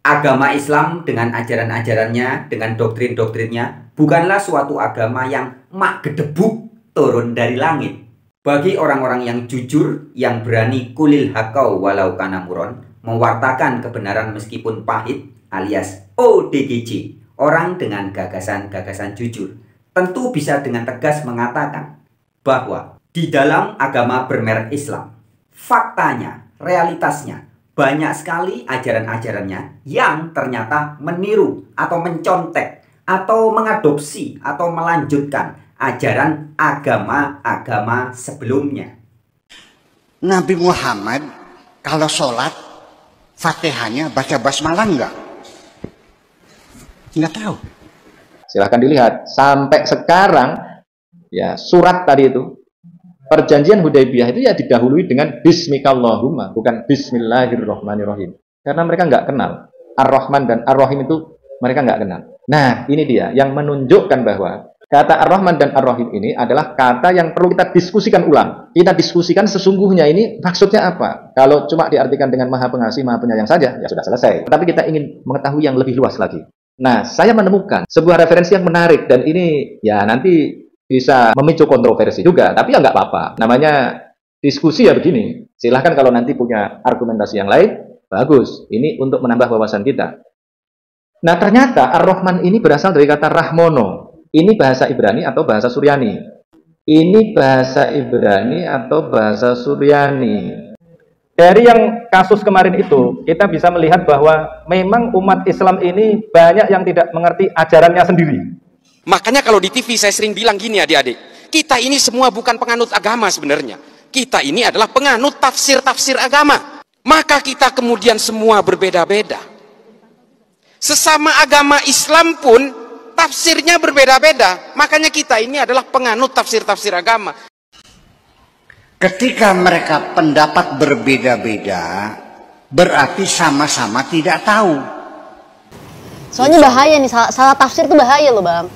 Agama Islam dengan ajaran-ajarannya, dengan doktrin-doktrinnya, bukanlah suatu agama yang mak gedebuk turun dari langit. Bagi orang-orang yang jujur, yang berani kulil hakau walau kana muron, mewartakan kebenaran meskipun pahit, alias ODGJ, orang dengan gagasan-gagasan jujur, tentu bisa dengan tegas mengatakan bahwa di dalam agama bermerek Islam, faktanya, realitasnya, banyak sekali ajaran-ajarannya yang ternyata meniru atau mencontek atau mengadopsi atau melanjutkan ajaran agama-agama sebelumnya. Nabi Muhammad kalau sholat Fatihahnya baca basmalah enggak? Enggak tahu. Silahkan dilihat sampai sekarang ya surat tadi itu perjanjian Hudaybiyah itu ya didahului dengan Bismikallahumma, bukan Bismillahirrahmanirrahim. Karena mereka nggak kenal. Ar-Rahman dan Ar-Rahim itu mereka nggak kenal. Nah, ini dia yang menunjukkan bahwa kata Ar-Rahman dan Ar-Rahim ini adalah kata yang perlu kita diskusikan ulang. Kita diskusikan sesungguhnya ini maksudnya apa. Kalau cuma diartikan dengan Maha Pengasih, Maha Penyayang saja, ya sudah selesai. Tapi kita ingin mengetahui yang lebih luas lagi. Nah, saya menemukan sebuah referensi yang menarik dan ini ya nanti bisa memicu kontroversi juga, tapi ya nggak apa-apa. Namanya diskusi ya begini. Silahkan kalau nanti punya argumentasi yang lain, bagus. Ini untuk menambah wawasan kita. Nah ternyata Ar-Rahman ini berasal dari kata Rahmono. Ini bahasa Ibrani atau bahasa Suryani. Ini bahasa Ibrani atau bahasa Suryani. Dari yang kasus kemarin itu, kita bisa melihat bahwa memang umat Islam ini banyak yang tidak mengerti ajarannya sendiri. Makanya kalau di TV saya sering bilang gini adik-adik, kita ini semua bukan penganut agama sebenarnya. Kita ini adalah penganut tafsir-tafsir agama. Maka kita kemudian semua berbeda-beda. Sesama agama Islam pun tafsirnya berbeda-beda. Makanya kita ini adalah penganut tafsir-tafsir agama. Ketika mereka pendapat berbeda-beda, berarti sama-sama tidak tahu. Soalnya bahaya nih, salah tafsir tuh bahaya loh bang.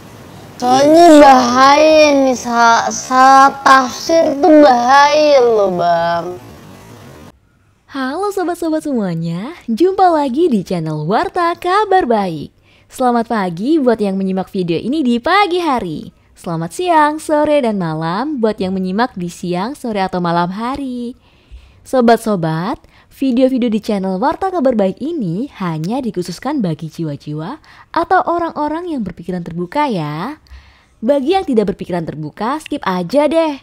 Soalnya bahaya nih, salah tafsir tuh bahaya loh bang. Halo sobat-sobat semuanya, jumpa lagi di channel Warta Kabar Baik. Selamat pagi buat yang menyimak video ini di pagi hari. Selamat siang, sore, dan malam buat yang menyimak di siang, sore, atau malam hari. Sobat-sobat, video-video di channel Warta Kabar Baik ini hanya dikhususkan bagi jiwa-jiwa atau orang-orang yang berpikiran terbuka ya. Bagi yang tidak berpikiran terbuka, skip aja deh.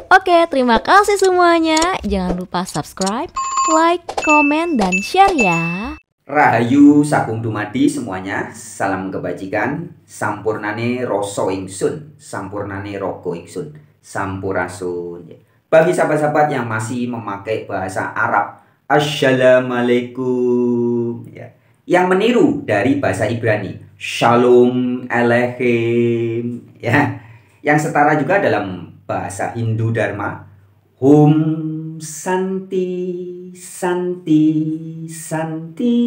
Oke, terima kasih semuanya. Jangan lupa subscribe, like, komen, dan share ya. Rahayu Sakung Dumadi semuanya. Salam kebajikan. Sampurnane rasa ingsun, sampurnane raga ingsun, sampurasun. Bagi sahabat-sahabat yang masih memakai bahasa Arab, Assalamualaikum ya. Yang meniru dari bahasa Ibrani, Shalom Aleichem ya. Yang setara juga dalam bahasa Hindu Dharma, Hum Santi Santi Santi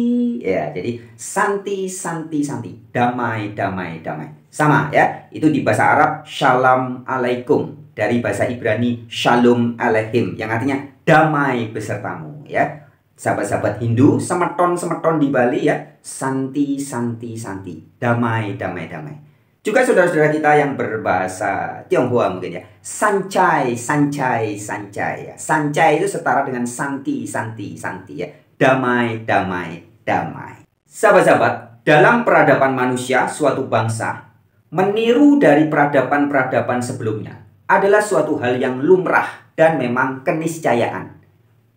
ya. Jadi Santi Santi Santi, damai damai damai. Sama ya. Itu di bahasa Arab Shalom Alaikum, dari bahasa Ibrani Shalom Aleichem yang artinya damai besertamu ya. Sahabat-sahabat Hindu, semeton-semeton di Bali ya, Santi Santi Santi, damai damai damai. Juga saudara-saudara kita yang berbahasa Tionghoa mungkin ya, Sancai Sancai Sancai ya. Sancai itu setara dengan Santi Santi Santi ya, damai damai damai. Sahabat-sahabat, dalam peradaban manusia suatu bangsa meniru dari peradaban-peradaban sebelumnya adalah suatu hal yang lumrah dan memang keniscayaan.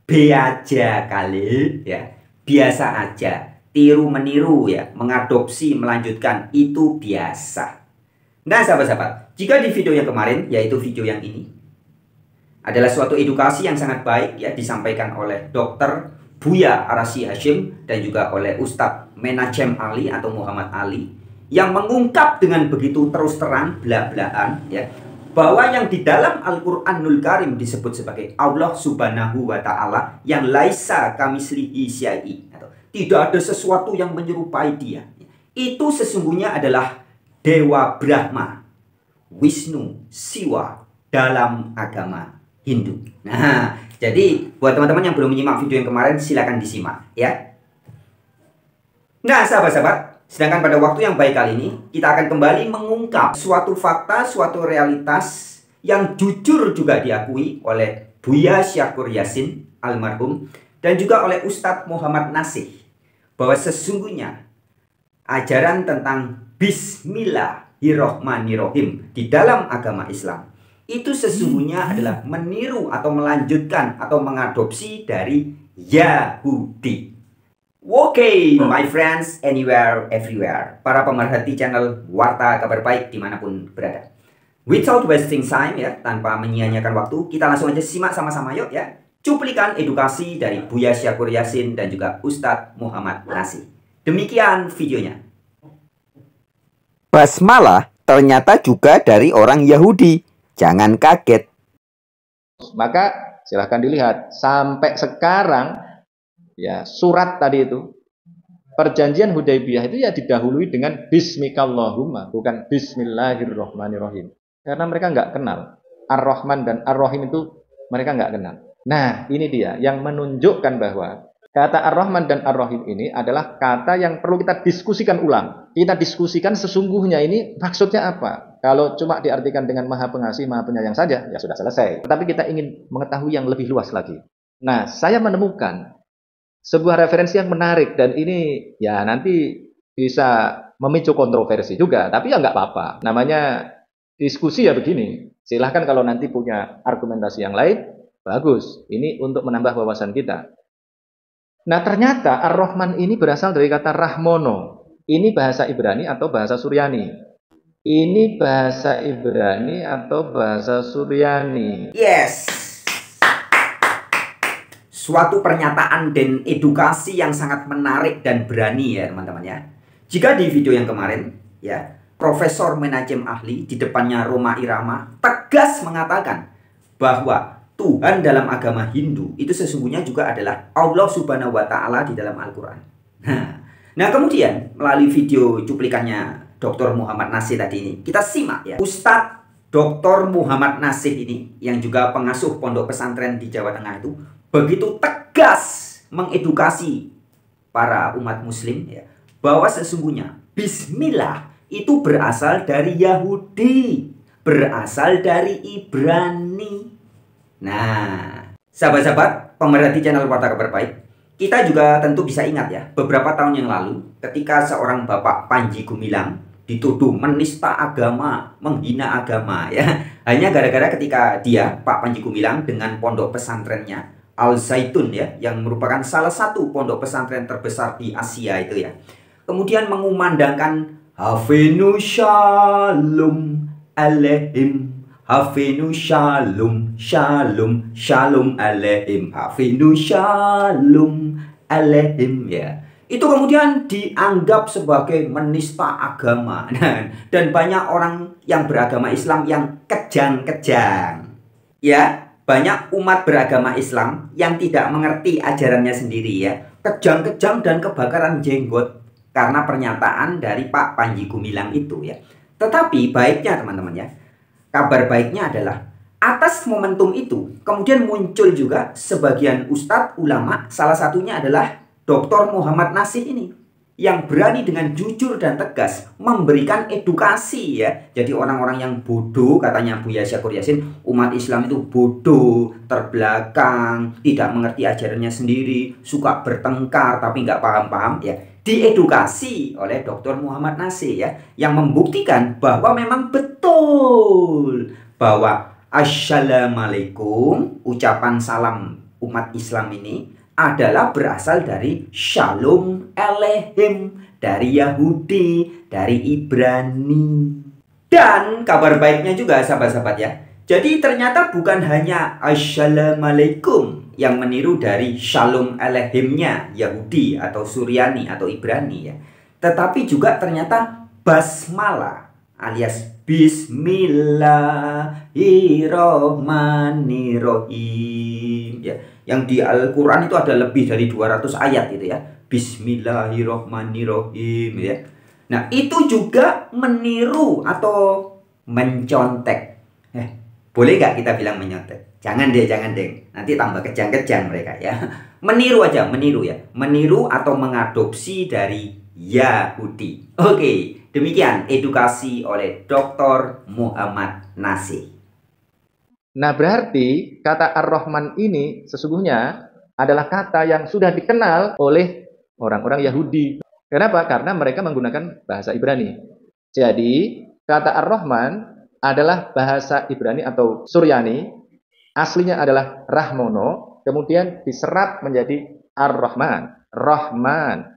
Be aja kali ya, biasa aja, tiru meniru ya, mengadopsi, melanjutkan, itu biasa. Nah sahabat-sahabat, jika di video yang kemarin, yaitu video yang ini, adalah suatu edukasi yang sangat baik ya, disampaikan oleh Dr. Buya Arasy Hashim dan juga oleh Ustadz Menajem Ali atau Muhammad Ali, yang mengungkap dengan begitu terus terang, belak-belakan ya, bahwa yang di dalam Al-Quranul Karim disebut sebagai Allah Subhanahu wa Ta'ala yang laisa kamislihi syai', atau tidak ada sesuatu yang menyerupai dia, itu sesungguhnya adalah Dewa Brahma, Wisnu, Siwa dalam agama Hindu. Nah, jadi buat teman-teman yang belum menyimak video yang kemarin, silakan disimak ya. Nah, sahabat-sahabat, sedangkan pada waktu yang baik kali ini, kita akan kembali mengungkap suatu fakta, suatu realitas yang jujur juga diakui oleh Buya Syakur Yassin almarhum dan juga oleh Ustadz Muhammad Nasih, bahwa sesungguhnya ajaran tentang Bismillahirrohmanirrohim di dalam agama Islam itu sesungguhnya adalah meniru atau melanjutkan atau mengadopsi dari Yahudi. Oke, my friends, anywhere, everywhere, para pemerhati channel Warta Kabar Baik dimanapun berada. Without wasting time ya, tanpa menyia-nyiakan waktu, kita langsung aja simak sama-sama yuk ya. Cuplikan edukasi dari Buya Syakur Yassin dan juga Ustadz Muhammad Nasih. Demikian videonya. Basmalah ternyata juga dari orang Yahudi. Jangan kaget. Maka silahkan dilihat sampai sekarang ya surat tadi itu perjanjian Hudaybiyah itu ya didahului dengan Bismikallahumma, bukan Bismillahirrohmanirrohim, karena mereka nggak kenal Ar-Rahman dan Ar-Rahim, itu mereka nggak kenal. Nah, ini dia yang menunjukkan bahwa kata Ar-Rahman dan Ar-Rahim ini adalah kata yang perlu kita diskusikan ulang. Kita diskusikan sesungguhnya ini maksudnya apa. Kalau cuma diartikan dengan Maha Pengasih, Maha Penyayang saja, ya sudah selesai. Tetapi kita ingin mengetahui yang lebih luas lagi. Nah, saya menemukan sebuah referensi yang menarik, dan ini ya nanti bisa memicu kontroversi juga, tapi ya nggak apa-apa. Namanya diskusi ya begini. Silahkan kalau nanti punya argumentasi yang lain, bagus. Ini untuk menambah wawasan kita. Nah, ternyata Ar-Rahman ini berasal dari kata Rahmono. Ini bahasa Ibrani atau bahasa Suryani. Ini bahasa Ibrani atau bahasa Suryani. Yes. Suatu pernyataan dan edukasi yang sangat menarik dan berani ya teman-teman ya. Jika di video yang kemarin ya, Profesor Menajem Ahli di depannya Roma Irama tegas mengatakan bahwa Tuhan dalam agama Hindu itu sesungguhnya juga adalah Allah Subhanahu wa Ta'ala di dalam Al-Quran. Nah, kemudian melalui video cuplikannya Dr. Muhammad Nasih tadi ini, kita simak ya. Ustadz Dr. Muhammad Nasih ini yang juga pengasuh pondok pesantren di Jawa Tengah itu begitu tegas mengedukasi para umat muslim ya, bahwa sesungguhnya Bismillah itu berasal dari Yahudi, berasal dari Ibrani. Nah, sahabat-sahabat pemerhati channel Warta Kabar Baik, kita juga tentu bisa ingat ya, beberapa tahun yang lalu ketika seorang Bapak Panji Gumilang dituduh menista agama, menghina agama ya, hanya gara-gara ketika dia, Pak Panji Gumilang, dengan pondok pesantrennya Al Zaitun ya, yang merupakan salah satu pondok pesantren terbesar di Asia itu ya, kemudian mengumandangkan Hafenu Shalom Alaihim, Hafenu Shalom Shalom Shalom Alaihim, Hafenu Shalom Alaihim ya. Itu kemudian dianggap sebagai menista agama dan banyak orang yang beragama Islam yang kejang-kejang ya. Banyak umat beragama Islam yang tidak mengerti ajarannya sendiri ya, kejang-kejang dan kebakaran jenggot karena pernyataan dari Pak Panji Gumilang itu ya. Tetapi baiknya teman-teman ya, kabar baiknya adalah atas momentum itu kemudian muncul juga sebagian ustadz ulama, salah satunya adalah Dr. Muhammad Nasih ini, yang berani dengan jujur dan tegas memberikan edukasi ya. Jadi orang-orang yang bodoh, katanya Buya Syakur Yassin, umat Islam itu bodoh, terbelakang, tidak mengerti ajarannya sendiri, suka bertengkar tapi nggak paham-paham ya, diedukasi oleh Dr. Muhammad Nasih ya, yang membuktikan bahwa memang betul bahwa Assalamualaikum, ucapan salam umat Islam ini adalah berasal dari Shalom Alaihim, dari Yahudi, dari Ibrani. Dan kabar baiknya juga sahabat-sahabat ya, jadi ternyata bukan hanya Assalamualaikum yang meniru dari Shalom Alaihimnya Yahudi atau Suryani atau Ibrani ya, tetapi juga ternyata Basmalah alias Bismillahirrohmanirrohim ya, yang di Al-Quran itu ada lebih dari 200 ayat itu ya, Bismillahirrohmanirrohim ya. Nah, itu juga meniru atau mencontek. Boleh nggak kita bilang menyontek? Jangan deh, nanti tambah kejang-kejang mereka ya. Meniru aja, meniru ya, meniru atau mengadopsi dari Yahudi. Oke, demikian edukasi oleh Dr. Muhammad Nasih. Nah, berarti kata Ar-Rahman ini sesungguhnya adalah kata yang sudah dikenal oleh orang-orang Yahudi. Kenapa? Karena mereka menggunakan bahasa Ibrani. Jadi, kata Ar-Rahman adalah bahasa Ibrani atau Suryani. Aslinya adalah Rahmono, kemudian diserap menjadi Ar-Rahman. Rahman.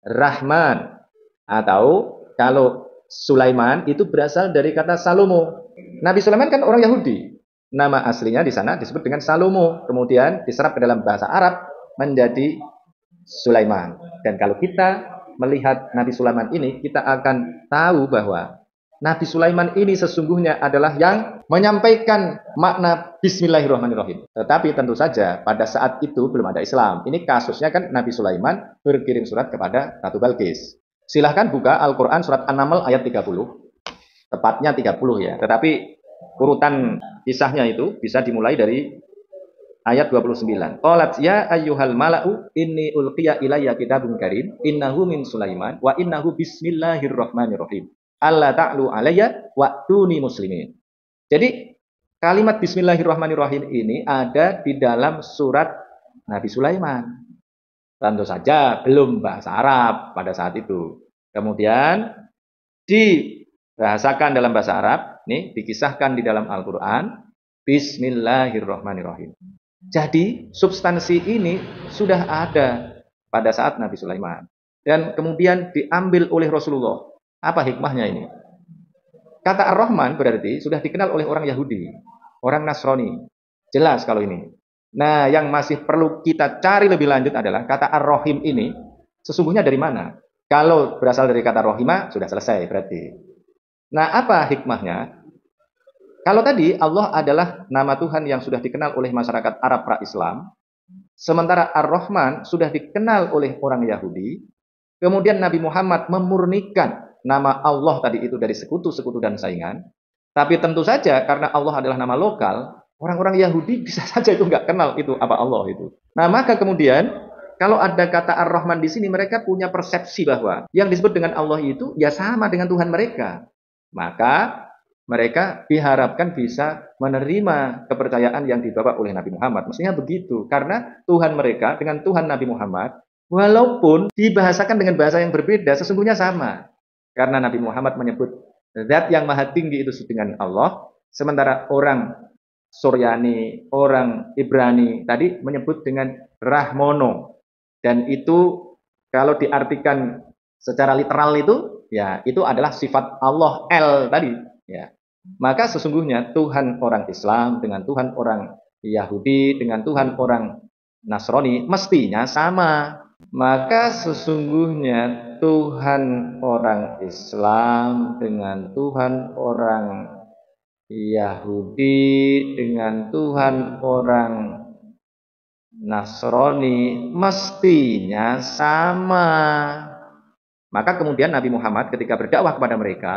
Rahman. Atau kalau Sulaiman itu berasal dari kata Salomo. Nabi Sulaiman kan orang Yahudi. Nama aslinya di sana disebut dengan Salomo, kemudian diserap ke dalam bahasa Arab menjadi Sulaiman. Dan kalau kita melihat Nabi Sulaiman ini, kita akan tahu bahwa Nabi Sulaiman ini sesungguhnya adalah yang menyampaikan makna Bismillahirrahmanirrahim. Tetapi tentu saja pada saat itu belum ada Islam. Ini kasusnya kan Nabi Sulaiman berkirim surat kepada Ratu Balqis. Silahkan buka Al-Quran surat An-Naml ayat 30. Tepatnya 30 ya. Tetapi urutan kisahnya itu bisa dimulai dari ayat 29. Qalat ya ayyuhal mala'u inni ulqiya ilayya kitabun karim innahu min Sulaiman wa innahu bismillahirrahmanirrahim. Allah ta'lu alayya wa'tuni muslimin. Jadi kalimat bismillahirrahmanirrahim ini ada di dalam surat Nabi Sulaiman. Tentu saja belum bahasa Arab pada saat itu. Kemudian dibahasakan dalam bahasa Arab, nih dikisahkan di dalam Al-Quran, Bismillahirrahmanirrahim. Jadi substansi ini sudah ada pada saat Nabi Sulaiman. Dan kemudian diambil oleh Rasulullah. Apa hikmahnya ini? Kata Ar-Rahman berarti sudah dikenal oleh orang Yahudi, orang Nasrani. Jelas kalau ini. Nah, yang masih perlu kita cari lebih lanjut adalah kata Ar-Rahim ini sesungguhnya dari mana? Kalau berasal dari kata Rohimah, sudah selesai berarti. Nah, apa hikmahnya? Kalau tadi Allah adalah nama Tuhan yang sudah dikenal oleh masyarakat Arab pra-Islam, sementara Ar-Rahman sudah dikenal oleh orang Yahudi, kemudian Nabi Muhammad memurnikan nama Allah tadi itu dari sekutu-sekutu dan saingan. Tapi tentu saja karena Allah adalah nama lokal, orang-orang Yahudi bisa saja itu nggak kenal itu apa Allah itu. Nah, maka kemudian kalau ada kata Ar-Rahman di sini, mereka punya persepsi bahwa yang disebut dengan Allah itu ya sama dengan Tuhan mereka. Maka mereka diharapkan bisa menerima kepercayaan yang dibawa oleh Nabi Muhammad. Mestinya begitu, karena Tuhan mereka dengan Tuhan Nabi Muhammad, walaupun dibahasakan dengan bahasa yang berbeda, sesungguhnya sama. Karena Nabi Muhammad menyebut zat yang maha tinggi itu dengan Allah, sementara orang Suryani, orang Ibrani tadi menyebut dengan Rahmono. Dan itu kalau diartikan secara literal itu, ya itu adalah sifat Allah El tadi. Ya. Maka sesungguhnya Tuhan orang Islam dengan Tuhan orang Yahudi dengan Tuhan orang Nasrani mestinya sama. Maka sesungguhnya Tuhan orang Islam dengan Tuhan orang Yahudi dengan Tuhan orang Nasrani mestinya sama. Maka kemudian Nabi Muhammad ketika berdakwah kepada mereka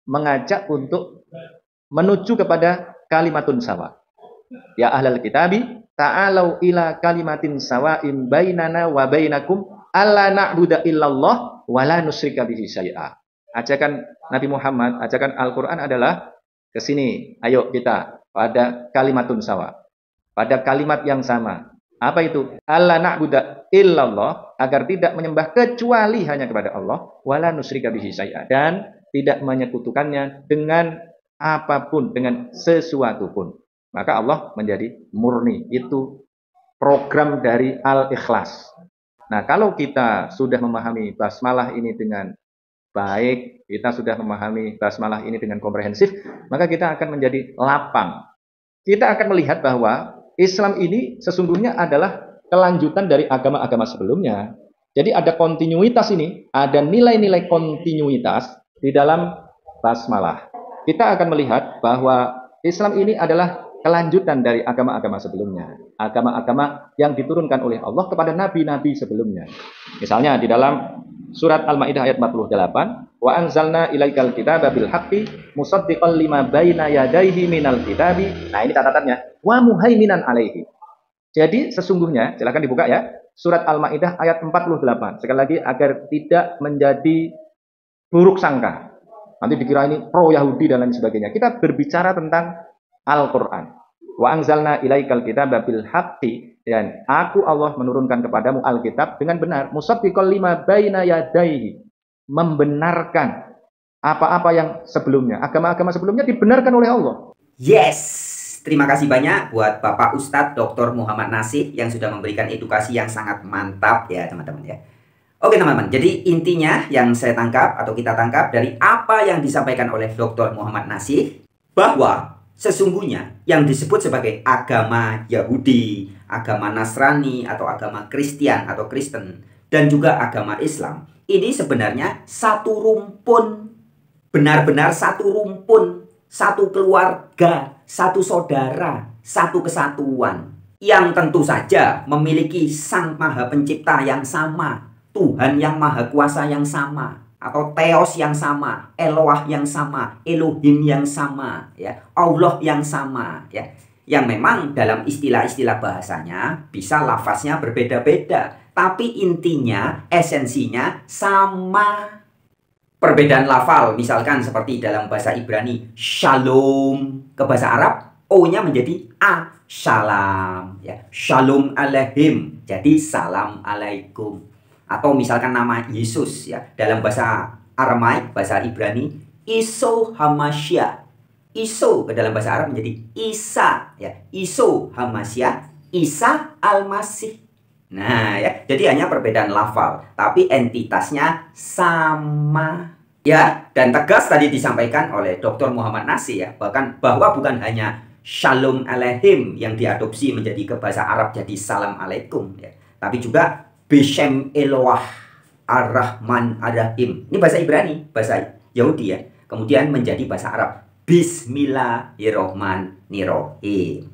mengajak untuk menuju kepada kalimatun sawa. Ya ahlal kitabi ta'alau ila kalimatin sawa'in bainana wa bainakum alla na'budu illallah wa la nusyrika bihi syai'a. Ajakan Nabi Muhammad, ajakan Al-Qur'an adalah ke sini, ayo kita pada kalimatun sawa. Pada kalimat yang sama. Apa itu? Alla na'budu illallah, agar tidak menyembah kecuali hanya kepada Allah, wa la nusyrika bihi syai'a, dan tidak menyekutukannya dengan apapun, dengan sesuatu pun. Maka Allah menjadi murni. Itu program dari Al-Ikhlas. Nah, kalau kita sudah memahami basmalah ini dengan baik, kita sudah memahami basmalah ini dengan komprehensif, maka kita akan menjadi lapang. Kita akan melihat bahwa Islam ini sesungguhnya adalah kelanjutan dari agama-agama sebelumnya. Jadi ada kontinuitas ini, ada nilai-nilai kontinuitas di dalam basmalah. Kita akan melihat bahwa Islam ini adalah kelanjutan dari agama-agama sebelumnya. Agama-agama yang diturunkan oleh Allah kepada nabi-nabi sebelumnya. Misalnya di dalam surat Al-Maidah ayat 48, wa anzalna ilaikal kitaba bil haqqi musaddiqan lima baina yadayhi minal kitabi. Nah, ini catatannya, wa muhaiminan alaihi. Jadi sesungguhnya, silakan dibuka ya. Surat Al-Maidah ayat 48. Sekali lagi agar tidak menjadi buruk sangka. Nanti dikira ini pro Yahudi dan lain sebagainya. Kita berbicara tentang Al-Qur'an. Wa anzalna ilaikal kitaba bil haqqi, dan aku Allah menurunkan kepadamu Alkitab dengan benar, musaddiqal lima baina yadayhi, membenarkan apa-apa yang sebelumnya. Agama-agama sebelumnya dibenarkan oleh Allah. Yes, terima kasih banyak buat Bapak Ustadz Dr. Muhammad Nasih yang sudah memberikan edukasi yang sangat mantap ya teman-teman ya. Oke teman-teman, jadi intinya yang saya tangkap atau kita tangkap dari apa yang disampaikan oleh Dr. Muhammad Nasih, bahwa sesungguhnya yang disebut sebagai agama Yahudi, agama Nasrani atau agama Kristian atau Kristen, dan juga agama Islam, ini sebenarnya satu rumpun, benar-benar satu rumpun, satu keluarga, satu saudara, satu kesatuan, yang tentu saja memiliki Sang Maha Pencipta yang sama, Tuhan yang Maha Kuasa yang sama, atau Theos yang sama, Eloah yang sama, Elohim yang sama, ya, Allah yang sama, ya. Yang memang dalam istilah-istilah bahasanya bisa lafaznya berbeda-beda, tapi intinya, esensinya sama. Perbedaan lafal, misalkan seperti dalam bahasa Ibrani, Shalom, ke bahasa Arab, O-nya menjadi A, Shalom, ya. Shalom alaihim, jadi salam alaikum. Atau misalkan nama Yesus ya, dalam bahasa Aramaik, bahasa Ibrani, Iso Hamasya. Iso ke dalam bahasa Arab menjadi Isa ya. Iso Hamasya, Isa Al-Masih. Nah ya, jadi hanya perbedaan lafal, tapi entitasnya sama. Ya, dan tegas tadi disampaikan oleh Dr. Muhammad Nasih ya, bahkan bahwa bukan hanya Shalom alaihim yang diadopsi menjadi ke bahasa Arab jadi salam alaikum ya, tapi juga Bishem Eloah Ar-Rahman Ar-Rahim. Ini bahasa Ibrani, bahasa Yahudi ya. Kemudian menjadi bahasa Arab. Bismillahirrohmanirrohim.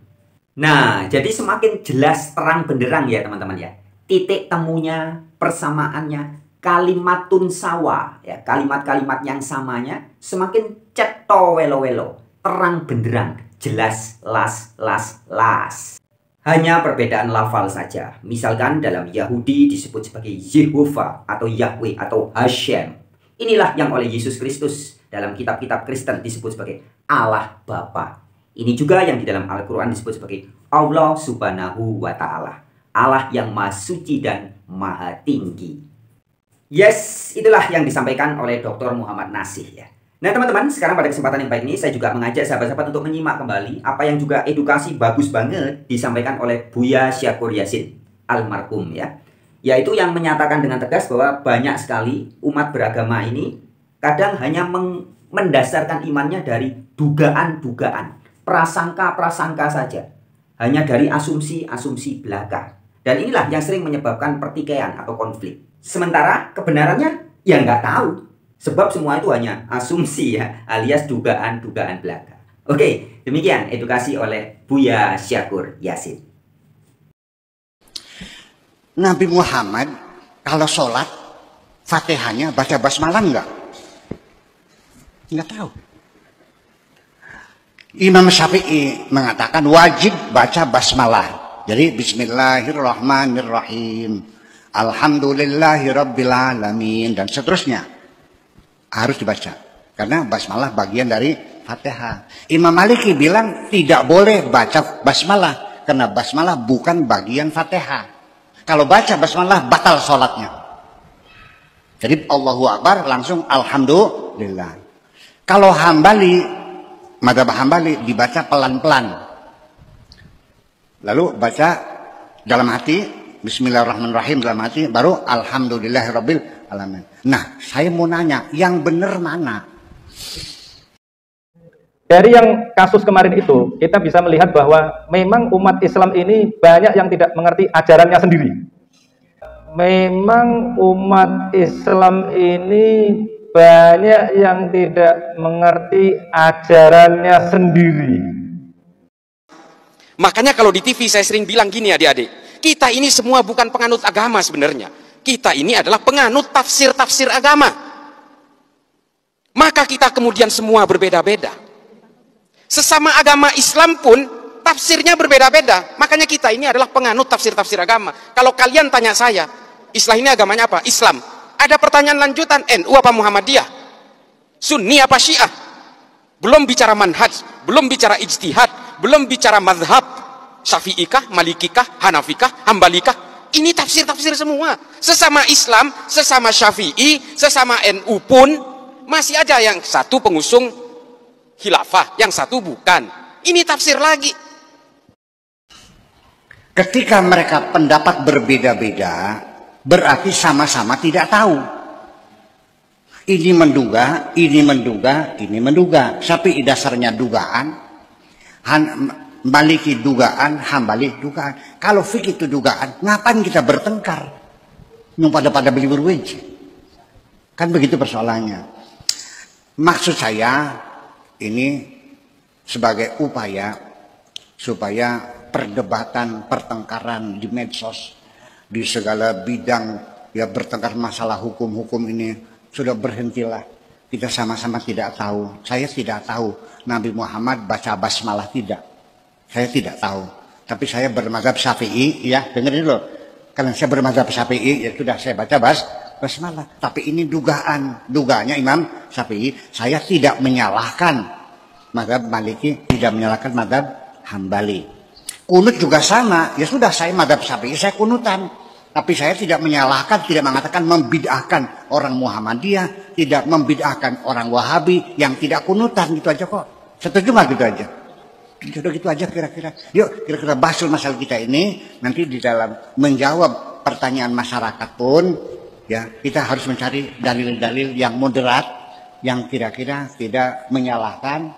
Nah, jadi semakin jelas terang benderang ya teman-teman ya. Titik temunya, persamaannya, kalimatun sawa ya. Kalimat-kalimat yang samanya semakin ceto welo-welo. Terang benderang, jelas, las. Hanya perbedaan lafal saja. Misalkan dalam Yahudi disebut sebagai Yehovah atau Yahweh atau Hashem. Inilah yang oleh Yesus Kristus dalam kitab-kitab Kristen disebut sebagai Allah Bapa. Ini juga yang di dalam Al-Quran disebut sebagai Allah Subhanahu wa Ta'ala. Allah yang Maha Suci dan Maha Tinggi. Yes, itulah yang disampaikan oleh Dr. Muhammad Nasih ya. Nah teman-teman, sekarang pada kesempatan yang baik ini saya juga mengajak sahabat-sahabat untuk menyimak kembali apa yang juga edukasi bagus banget disampaikan oleh Buya Syakur Yasin almarhum ya. Yaitu yang menyatakan dengan tegas bahwa banyak sekali umat beragama ini kadang hanya mendasarkan imannya dari dugaan-dugaan, prasangka-prasangka saja. Hanya dari asumsi-asumsi belaka. Dan inilah yang sering menyebabkan pertikaian atau konflik. Sementara kebenarannya ya nggak tahu. Sebab semua itu hanya asumsi ya, alias dugaan-dugaan belaka. Oke, demikian edukasi oleh Buya Syakur Yasin. Nabi Muhammad kalau sholat, Fatihahnya baca basmalah enggak? Enggak tahu. Imam Syafi'i mengatakan wajib baca basmalah. Jadi Bismillahirrahmanirrahim, Alhamdulillahirrabbilalamin, dan seterusnya. Harus dibaca karena basmalah bagian dari Fatihah. Imam Maliki bilang tidak boleh baca basmalah karena basmalah bukan bagian Fatihah. Kalau baca basmalah batal sholatnya. Jadi Allahu Akbar langsung Alhamdulillah. Kalau Hambali, madzhab Hambali dibaca pelan-pelan. Lalu baca dalam hati Bismillahirrahmanirrahim dalam hati, baru Alhamdulillahirabbil alamin. Nah, saya mau nanya, yang benar mana? Dari yang kasus kemarin itu, kita bisa melihat bahwa memang umat Islam ini banyak yang tidak mengerti ajarannya sendiri. Memang umat Islam ini banyak yang tidak mengerti ajarannya sendiri. Makanya kalau di TV saya sering bilang gini adik-adik, kita ini semua bukan penganut agama sebenarnya. Kita ini adalah penganut tafsir-tafsir agama. Maka kita kemudian semua berbeda-beda. Sesama agama Islam pun tafsirnya berbeda-beda. Makanya kita ini adalah penganut tafsir-tafsir agama. Kalau kalian tanya saya, Islam ini agamanya apa? Islam. Ada pertanyaan lanjutan, NU apa Muhammadiyah? Sunni apa Syiah? Belum bicara manhaj, belum bicara ijtihad, belum bicara madhab. Syafi'ikah, Malikikah, Hanafikah, Hambalikah? Ini tafsir-tafsir semua. Sesama Islam, sesama Syafi'i, sesama NU pun masih ada yang satu pengusung khilafah, yang satu bukan. Ini tafsir lagi. Ketika mereka pendapat berbeda-beda, berarti sama-sama tidak tahu. Ini menduga, ini menduga, ini menduga. Tapi dasarnya dugaan. Maliki dugaan, Hambali dugaan. Kalau fikih itu dugaan, ngapain kita bertengkar? Yang pada beli berwiji. Kan begitu persoalannya. Maksud saya, ini sebagai upaya supaya perdebatan, pertengkaran di medsos, di segala bidang, ya bertengkar masalah hukum-hukum ini, sudah berhentilah. Kita sama-sama tidak tahu. Saya tidak tahu Nabi Muhammad baca basmalah tidak. Saya tidak tahu. Tapi saya bermadzhab Syafi'i, ya dengerin dulu. Karena saya bermadzhab Syafi'i, ya sudah saya baca basmalah. Tapi ini dugaannya Imam Syafi'i. Saya tidak menyalahkan mazhab Maliki, tidak menyalahkan mazhab Hambali. Kunut juga sama. Ya sudah, saya mazhab Syafi'i, saya kunutan. Tapi saya tidak menyalahkan, tidak mengatakan membid'ahkan orang Muhammadiyah, tidak membid'ahkan orang Wahabi yang tidak kunutan, gitu aja kok. Setuju nggak gitu aja? Sudah gitu aja kira-kira. Yuk kira-kira bahas masalah kita ini. Nanti di dalam menjawab pertanyaan masyarakat pun, ya kita harus mencari dalil-dalil yang moderat, yang kira-kira tidak menyalahkan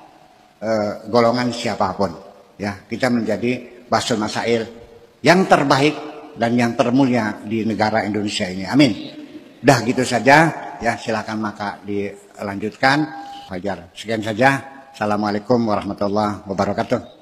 golongan siapapun. Ya, kita menjadi basul masail yang terbaik dan yang termulia di negara Indonesia ini. Amin. Dah gitu saja. Ya silakan maka dilanjutkan. Fajar. Sekian saja. Assalamualaikum warahmatullahi wabarakatuh.